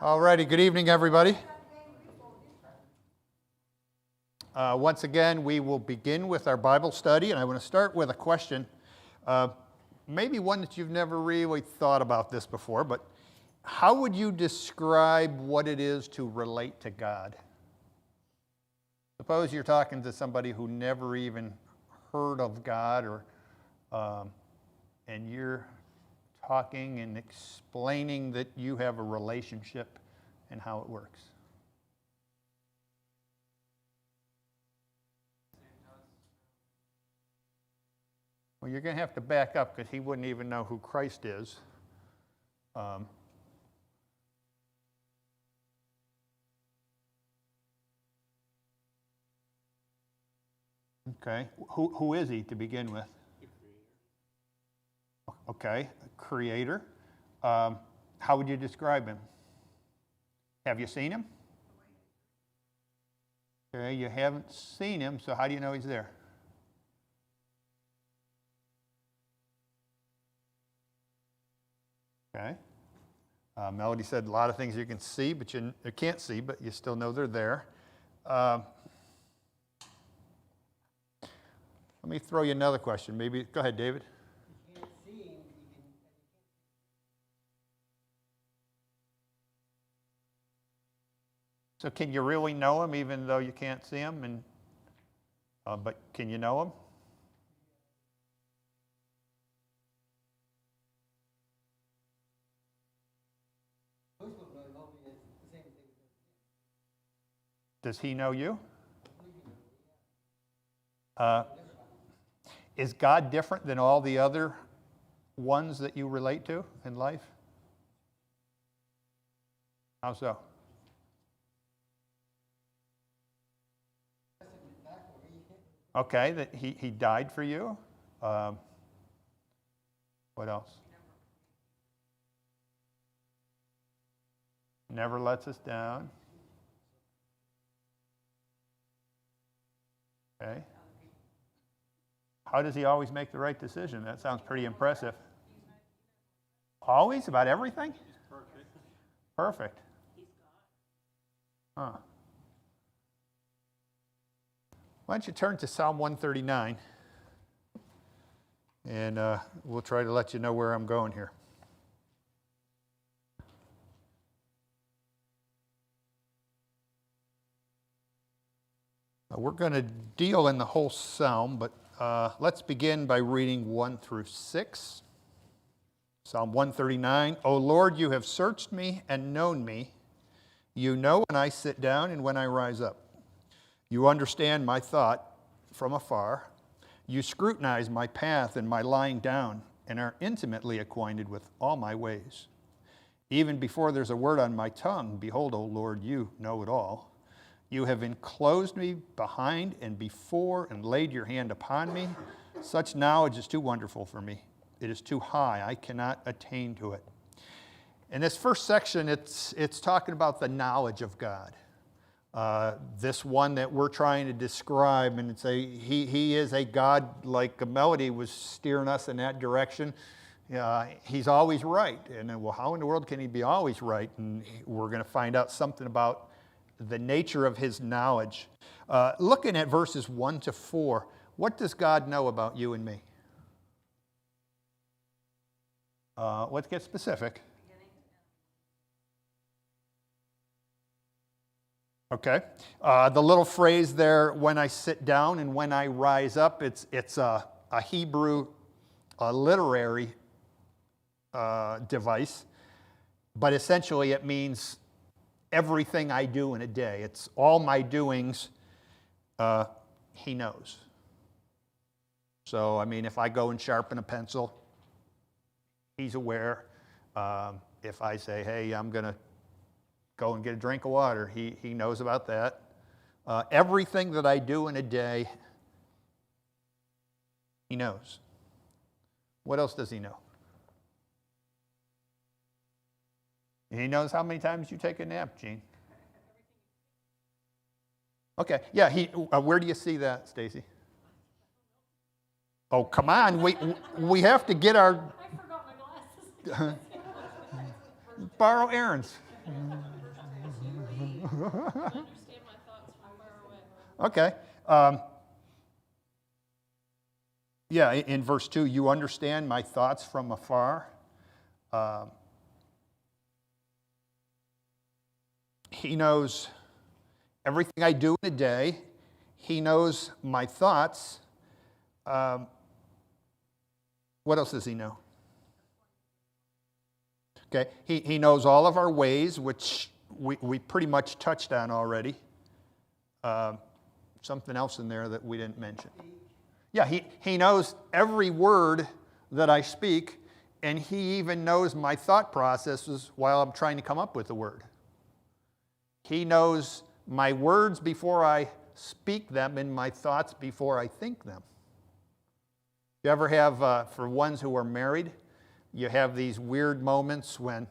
All righty, good evening, everybody. Once again, we will begin with our Bible study, and I want to start with a question, maybe one that you've never really thought about this before, but how would you describe what it is to relate to God? Suppose you're talking to somebody who never even heard of God, and you're talking and explaining that you have a relationship and how it works. Well, you're going to have to back up because he wouldn't even know who Christ is. Okay, who is he to begin with? Okay, creator. How would you describe him? Have you seen him? Okay, you haven't seen him, so how do you know he's there? Okay. Melody said a lot of things you can see, but you can't see, but you still know they're there. Let me throw you another question. Maybe go ahead, David. You can't see him. So can you really know him even though you can't see him? But can you know him? Does he know you? Is God different than all the other ones that you relate to in life? How so? Okay, that he died for you. What else? Never lets us down. Okay. How does he always make the right decision? That sounds pretty impressive. Always? About everything? He's perfect. Perfect. Huh. Why don't you turn to Psalm 139, and we'll try to let you know where I'm going here. We're going to deal in the whole psalm, but let's begin by reading 1 through 6. Psalm 139, O Lord, you have searched me and known me. You know when I sit down and when I rise up. You understand my thought from afar. You scrutinize my path and my lying down and are intimately acquainted with all my ways. Even before there's a word on my tongue, behold, O Lord, you know it all. You have enclosed me behind and before and laid your hand upon me. Such knowledge is too wonderful for me. It is too high. I cannot attain to it. In this first section, it's talking about the knowledge of God. This one that we're trying to describe and say he is a God, like Melody was steering us in that direction. He's always right. And well, how in the world can he be always right? And we're going to find out something about the nature of his knowledge. Looking at verses 1 to 4, what does God know about you and me? Let's get specific. Okay. The little phrase there, when I sit down and when I rise up, it's a Hebrew literary device, but essentially it means everything I do in a day. It's all my doings, he knows. So, I mean, if I go and sharpen a pencil, he's aware. If I say, hey, I'm going to go and get a drink of water, he knows about that. Everything that I do in a day, he knows. What else does he know? He knows how many times you take a nap, Gene. Okay, yeah. Where do you see that, Stacy? Oh, come on. We have to get our. I forgot my glasses. Borrow Aaron's. Okay. Yeah, in verse 2, you understand my thoughts from afar. He knows everything I do in a day. He knows my thoughts. What else does he know? Okay, he knows all of our ways, which we pretty much touched on already. Something else in there that we didn't mention. Yeah, he knows every word that I speak, and he even knows my thought processes while I'm trying to come up with a word. He knows my words before I speak them and my thoughts before I think them. You ever have, for ones who are married, you have these weird moments when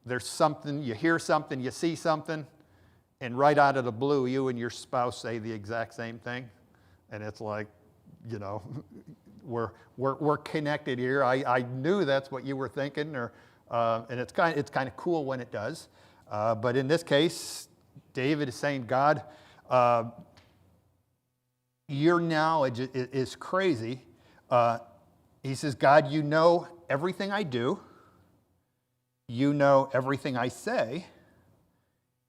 there's something, you hear something, you see something, and right out of the blue, you and your spouse say the exact same thing. And it's like, you know, we're connected here. I knew that's what you were thinking, and it's kind of cool when it does. But in this case, David is saying, God, your knowledge is crazy. He says, God, you know everything I do. You know everything I say.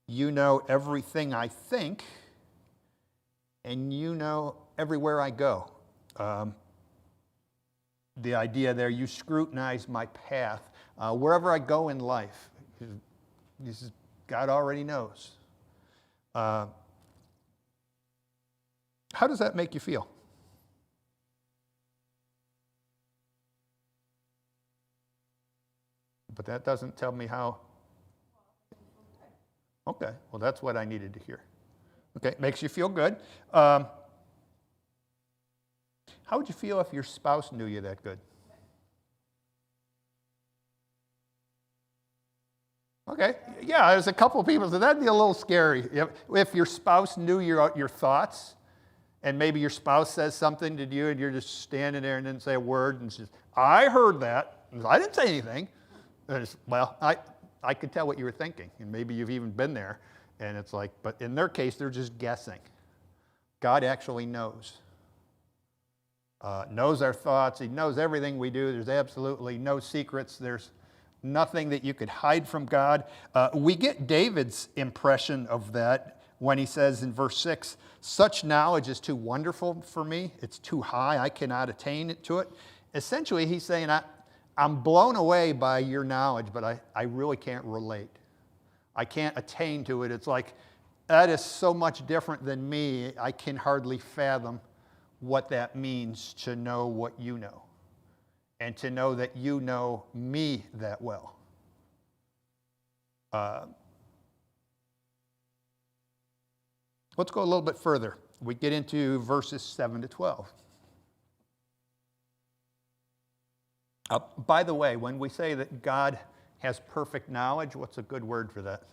You know everything I think. And you know everywhere I go. The idea there, you scrutinize my path. Wherever I go in life, he says, God already knows. How does that make you feel? But that doesn't tell me how. Okay, well, that's what I needed to hear. Okay, makes you feel good. How would you feel if your spouse knew you that good? Okay, yeah, there's a couple of people, so that'd be a little scary. If your spouse knew your thoughts, and maybe your spouse says something to you, and you're just standing there and didn't say a word, and says, I heard that. I didn't say anything. Well, I could tell what you were thinking, and maybe you've even been there, and it's like, but in their case, they're just guessing. God actually knows. Knows our thoughts. He knows everything we do. There's absolutely no secrets. There's nothing that you could hide from God. We get David's impression of that when he says in verse 6, such knowledge is too wonderful for me. It's too high. I cannot attain to it. Essentially, he's saying, I'm blown away by your knowledge, but I really can't relate. I can't attain to it. It's like, that is so much different than me. I can hardly fathom what that means to know what you know, and to know that you know me that well. Let's go a little bit further. We get into verses 7 to 12. By the way, when we say that God has perfect knowledge, what's a good word for that?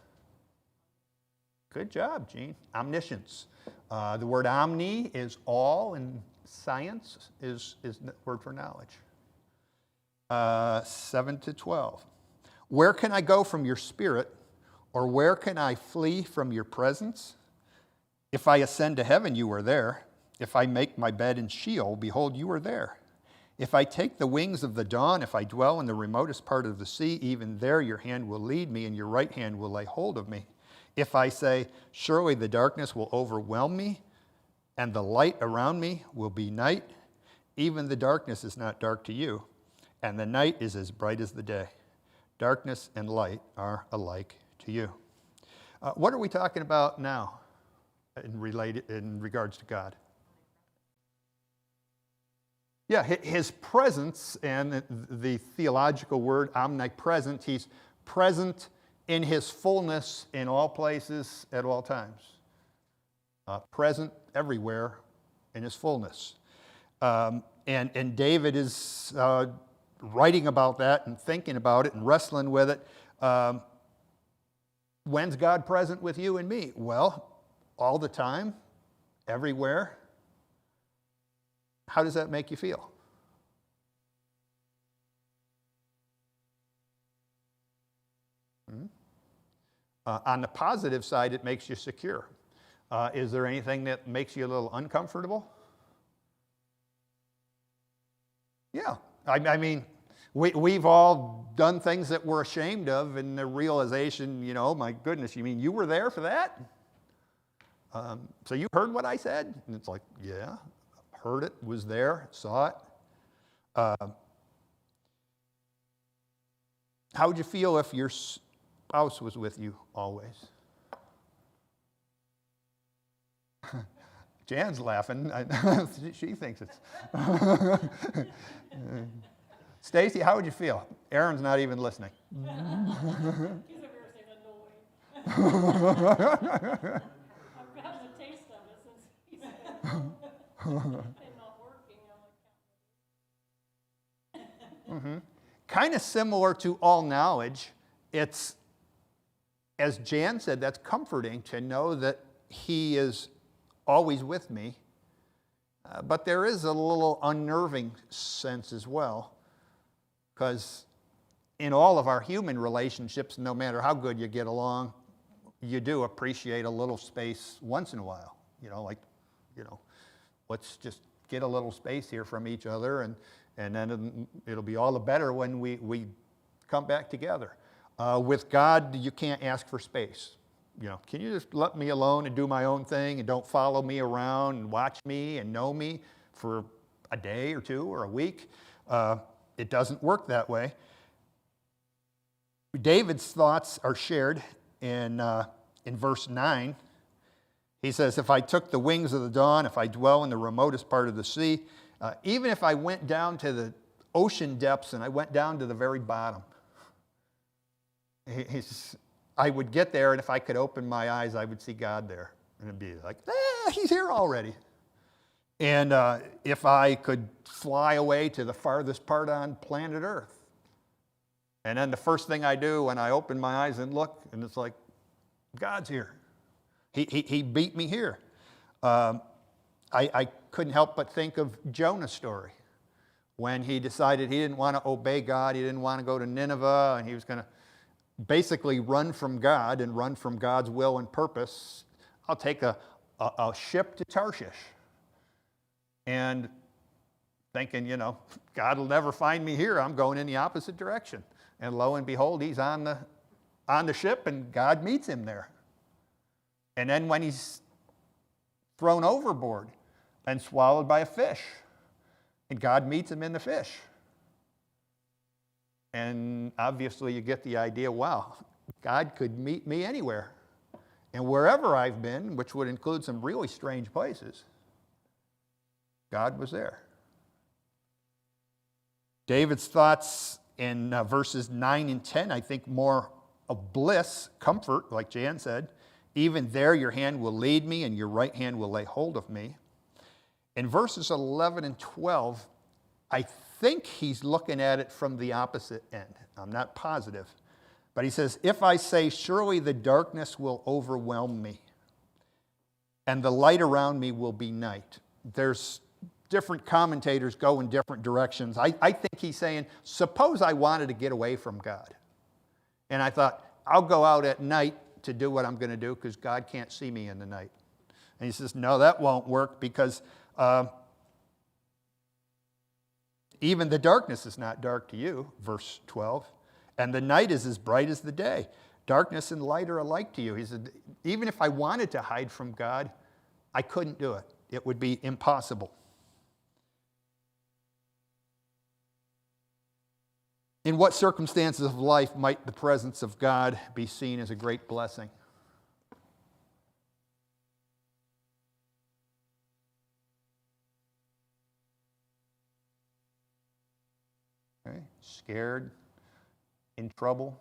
Good job, Gene. Omniscience. The word omni is all, and science is the word for knowledge. 7 to 12. Where can I go from your spirit, or where can I flee from your presence? If I ascend to heaven, you are there. If I make my bed in Sheol, behold, you are there. If I take the wings of the dawn, if I dwell in the remotest part of the sea, even there your hand will lead me, and your right hand will lay hold of me. If I say, surely the darkness will overwhelm me, and the light around me will be night, even the darkness is not dark to you, and the night is as bright as the day. Darkness and light are alike to you. What are we talking about now in regards to God? Yeah, his presence, and the theological word omnipresent, he's present in his fullness in all places at all times. Present everywhere in his fullness. And David is writing about that and thinking about it and wrestling with it. When's God present with you and me? Well, all the time, everywhere. How does that make you feel? On the positive side, it makes you secure. Is there anything that makes you a little uncomfortable? Yeah. I mean, we've all done things that we're ashamed of, and the realization, oh my goodness, you mean you were there for that? So you heard what I said? And it's like, yeah, heard it, was there, saw it. How would you feel if your spouse was with you always? Jan's laughing. She thinks it's... Stacy, how would you feel? Aaron's not even listening. He's over here saying annoyed. I've gotten a taste of it since he's been not working. Mm-hmm. Kind of similar to all knowledge. It's, as Jan said, that's comforting to know that he is always with me. But there is a little unnerving sense as well. Because in all of our human relationships, no matter how good you get along, you do appreciate a little space once in a while. Let's just get a little space here from each other, and then it'll be all the better when we come back together. With God, you can't ask for space. Can you just let me alone and do my own thing and don't follow me around and watch me and know me for a day or two or a week? It doesn't work that way. David's thoughts are shared in verse 9. He says, if I took the wings of the dawn, if I dwell in the remotest part of the sea, even if I went down to the ocean depths and I went down to the very bottom, I would get there, and if I could open my eyes, I would see God there. And it'd be like, he's here already. And if I could fly away to the farthest part on planet Earth. And then the first thing I do when I open my eyes and look, and it's like, God's here. He beat me here. I couldn't help but think of Jonah's story. When he decided he didn't want to obey God, he didn't want to go to Nineveh, and he was going to basically run from God and run from God's will and purpose. I'll take a ship to Tarshish. And thinking, God will never find me here. I'm going in the opposite direction. And lo and behold, he's on the ship, and God meets him there. And then when he's thrown overboard and swallowed by a fish, and God meets him in the fish. And obviously you get the idea, wow, God could meet me anywhere. And wherever I've been, which would include some really strange places, God was there. David's thoughts in verses 9 and 10, I think more of bliss, comfort, like Jan said. Even there your hand will lead me and your right hand will lay hold of me. In verses 11 and 12, I think he's looking at it from the opposite end. I'm not positive. But he says, if I say, surely the darkness will overwhelm me and the light around me will be night. There's different commentators go in different directions. I think he's saying, suppose I wanted to get away from God. And I thought, I'll go out at night to do what I'm going to do because God can't see me in the night. And he says, no, that won't work because even the darkness is not dark to you, verse 12. And the night is as bright as the day. Darkness and light are alike to you. He said, even if I wanted to hide from God, I couldn't do it. It would be impossible. In what circumstances of life might the presence of God be seen as a great blessing? Okay. Scared, in trouble,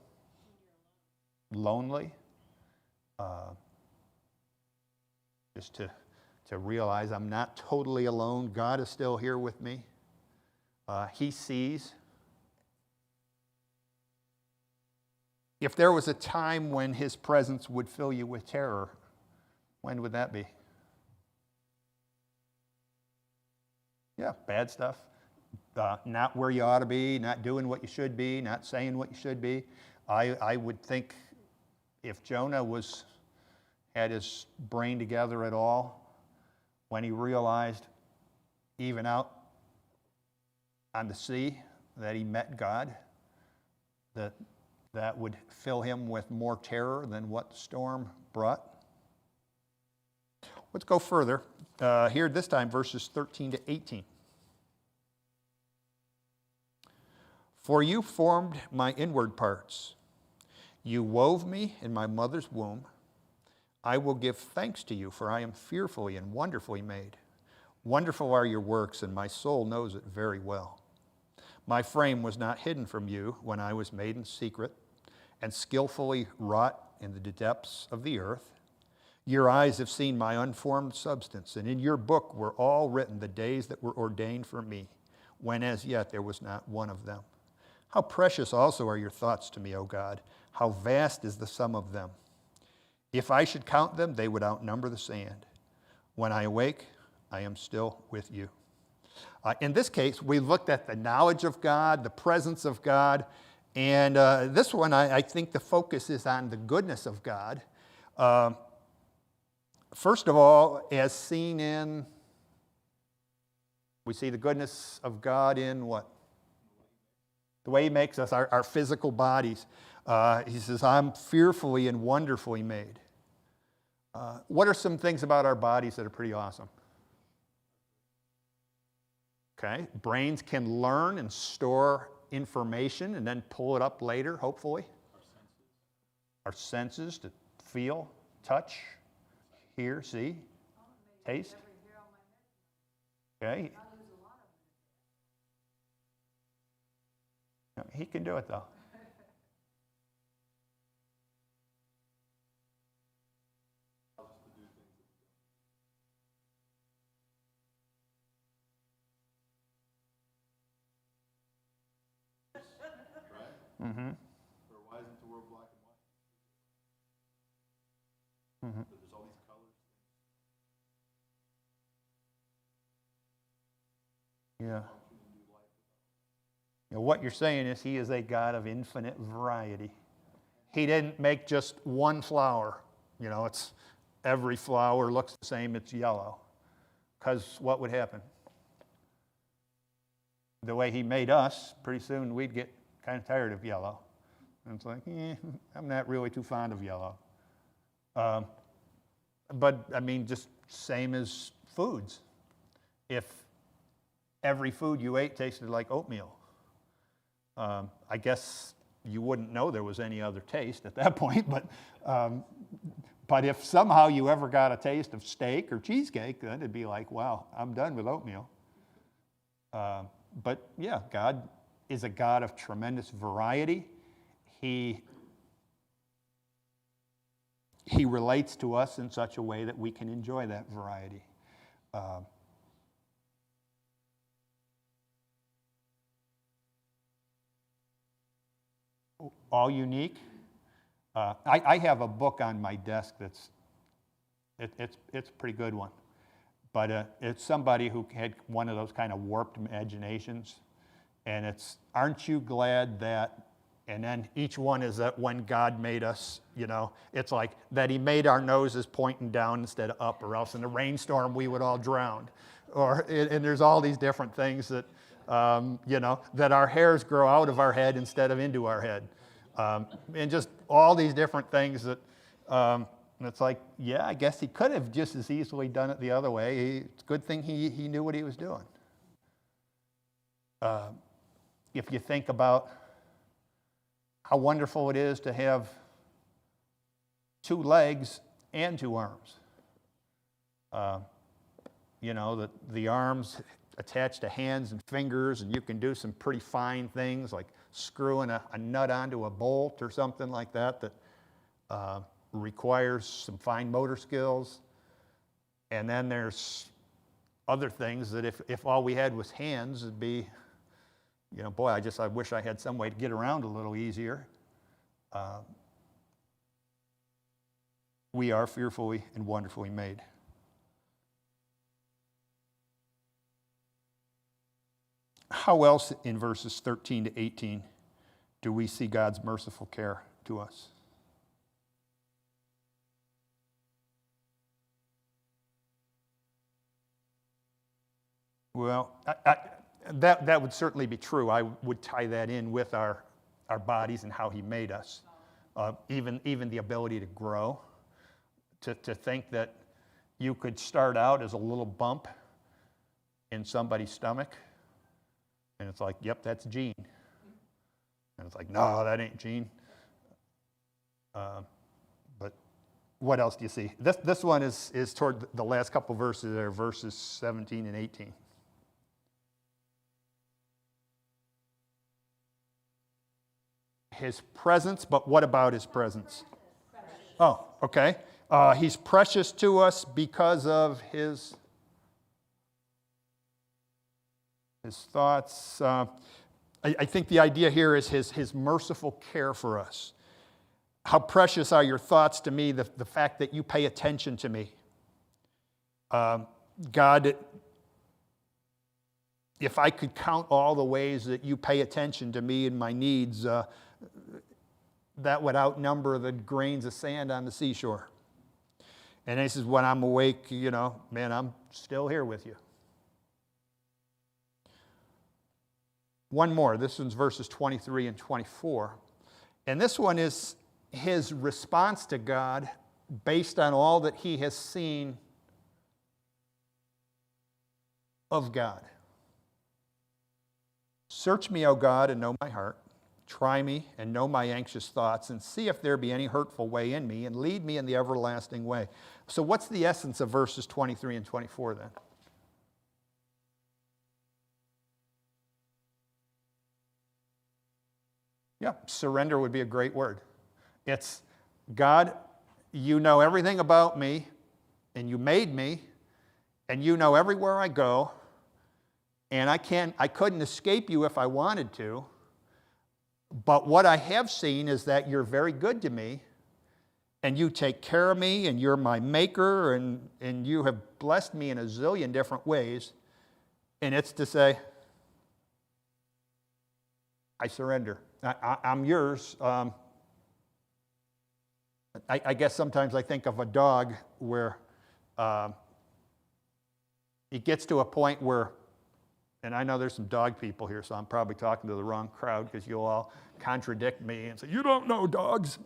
lonely, just to realize I'm not totally alone. God is still here with me. He sees. If there was a time when his presence would fill you with terror, when would that be? Yeah, bad stuff. Not where you ought to be, not doing what you should be, not saying what you should be. I would think if Jonah had his brain together at all, when he realized, even out on the sea, that he met God, that would fill him with more terror than what the storm brought. Let's go further. Here this time, verses 13 to 18. For you formed my inward parts. You wove me in my mother's womb. I will give thanks to you, for I am fearfully and wonderfully made. Wonderful are your works, and my soul knows it very well. My frame was not hidden from you when I was made in secret and skillfully wrought in the depths of the earth. Your eyes have seen my unformed substance, and in your book were all written the days that were ordained for me, when as yet there was not one of them. How precious also are your thoughts to me, O God. How vast is the sum of them. If I should count them, they would outnumber the sand. When I awake, I am still with you. In this case, we looked at the knowledge of God, the presence of God, and this one, I think the focus is on the goodness of God. First of all, as seen in, we see the goodness of God in what? The way he makes us, our physical bodies. He says, I'm fearfully and wonderfully made. What are some things about our bodies that are pretty awesome? Okay, brains can learn and store information and then pull it up later, hopefully. Our senses to feel, touch, hear, see, taste. Okay. He can do it, though. Mm-hmm. Or why isn't the world black and white? Mm-hmm. There's all these colors. Yeah. What you're saying is he is a God of infinite variety. He didn't make just one flower. It's every flower looks the same, it's yellow. Because what would happen? The way he made us, pretty soon we'd get kind of tired of yellow. And it's like, I'm not really too fond of yellow. But, just same as foods. If every food you ate tasted like oatmeal, I guess you wouldn't know there was any other taste at that point, but if somehow you ever got a taste of steak or cheesecake, then it'd be like, wow, I'm done with oatmeal. But yeah, God is a God of tremendous variety. He relates to us in such a way that we can enjoy that variety. All unique. I have a book on my desk it's a pretty good one, but it's somebody who had one of those kind of warped imaginations, and it's, aren't you glad that, and then each one is that when God made us, it's like that he made our noses pointing down instead of up, or else in a rainstorm we would all drown, and there's all these different things that that our hairs grow out of our head instead of into our head. And just all these different things that, it's like, yeah, I guess he could have just as easily done it the other way. It's a good thing he knew what he was doing. If you think about how wonderful it is to have 2 legs and 2 arms. The arms attached to hands and fingers, and you can do some pretty fine things like screwing a nut onto a bolt or something like that requires some fine motor skills. And then there's other things that if all we had was hands, it'd be, boy, I wish I had some way to get around a little easier. We are fearfully and wonderfully made. How else in verses 13 to 18 do we see God's merciful care to us? Well, that would certainly be true. I would tie that in with our bodies and how he made us. Even the ability to grow, to think that you could start out as a little bump in somebody's stomach, and it's like, yep, that's Gene. And it's like, no, that ain't Gene. But what else do you see? This one is toward the last couple verses there, verses 17 and 18. His presence, but what about his presence? Oh, okay. He's precious to us because of his thoughts. I think the idea here is his merciful care for us. How precious are your thoughts to me, the fact that you pay attention to me. God, if I could count all the ways that you pay attention to me and my needs, that would outnumber the grains of sand on the seashore. And he says, when I'm awake, man, I'm still here with you. One more. This one's verses 23 and 24. And this one is his response to God based on all that he has seen of God. Search me, O God, and know my heart. Try me and know my anxious thoughts, and see if there be any hurtful way in me, and lead me in the everlasting way. So what's the essence of verses 23 and 24 then? Yeah, surrender would be a great word. It's, God, you know everything about me, and you made me, and you know everywhere I go, and I couldn't escape you if I wanted to. But what I have seen is that you're very good to me, and you take care of me, and you're my maker, and you have blessed me in a zillion different ways. And it's to say, I surrender. I'm yours. I guess sometimes I think of a dog where it gets to a point where, and I know there's some dog people here, so I'm probably talking to the wrong crowd because you'll all contradict me and say, you don't know dogs.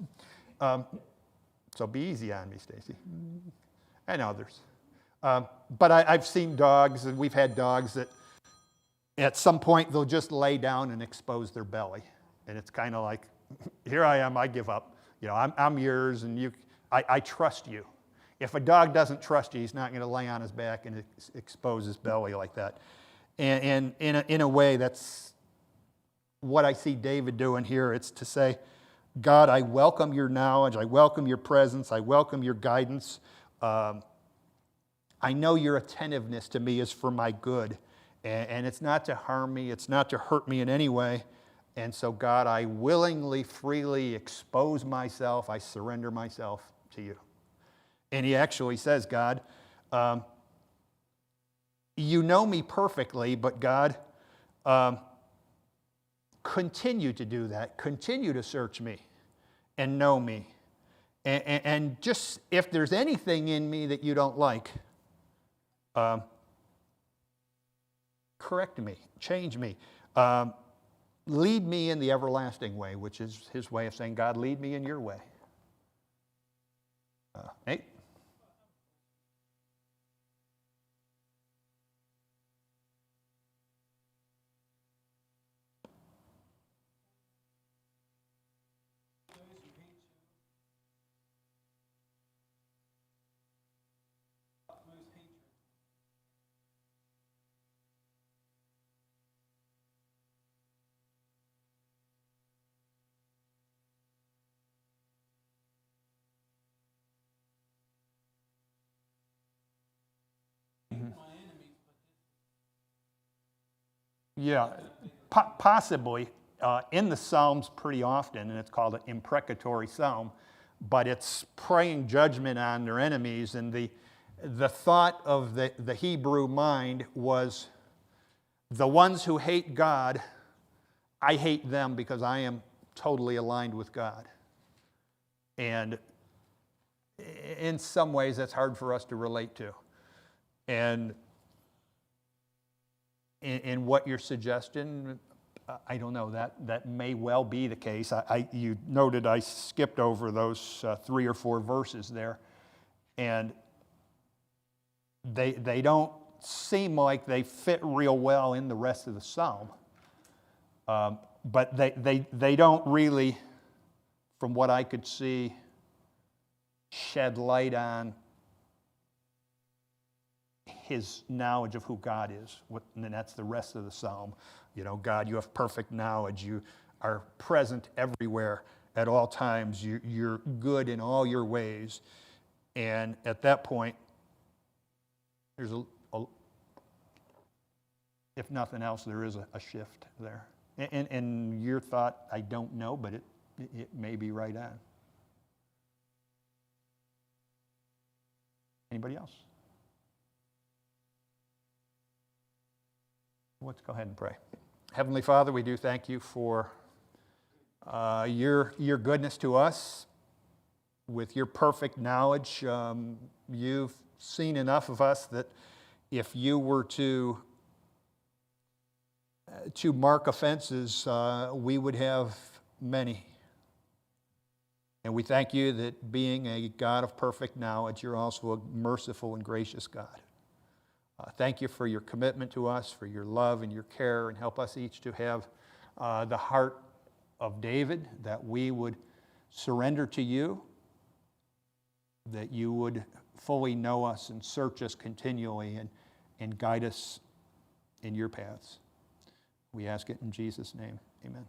So be easy on me, Stacy. And others. But I've seen dogs, and we've had dogs that at some point they'll just lay down and expose their belly. And it's kind of like, here I am, I give up. I'm yours, and I trust you. If a dog doesn't trust you, he's not going to lay on his back and expose his belly like that. And in a way, that's what I see David doing here. It's to say, God, I welcome your knowledge. I welcome your presence. I welcome your guidance. I know your attentiveness to me is for my good. And it's not to harm me. It's not to hurt me in any way. And so, God, I willingly, freely expose myself. I surrender myself to you. And he actually says, God, you know me perfectly, but God, continue to do that. Continue to search me and know me. And just, if there's anything in me that you don't like, correct me, change me. Lead me in the everlasting way, which is his way of saying, God, lead me in your way. Nate? Yeah, possibly. In the Psalms pretty often, and it's called an imprecatory psalm, but it's praying judgment on their enemies. And the thought of the Hebrew mind was, the ones who hate God, I hate them because I am totally aligned with God. And in some ways, that's hard for us to relate to. And in what you're suggesting, I don't know. That may well be the case. You noted I skipped over those 3 or 4 verses there, and they don't seem like they fit real well in the rest of the psalm. But they don't really, from what I could see, shed light on his knowledge of who God is. And that's the rest of the psalm. You know, God, you have perfect knowledge. You are present everywhere at all times. You're good in all your ways. And at that point, there's if nothing else, there is a shift there. And your thought, I don't know, but it may be right on. Anybody else? Let's go ahead and pray. Heavenly Father, we do thank you for your goodness to us. With your perfect knowledge, you've seen enough of us that if you were to mark offenses, we would have many. And we thank you that being a God of perfect knowledge, you're also a merciful and gracious God. Thank you for your commitment to us, for your love and your care, and help us each to have the heart of David, that we would surrender to you, that you would fully know us and search us continually and guide us in your paths. We ask it in Jesus' name. Amen.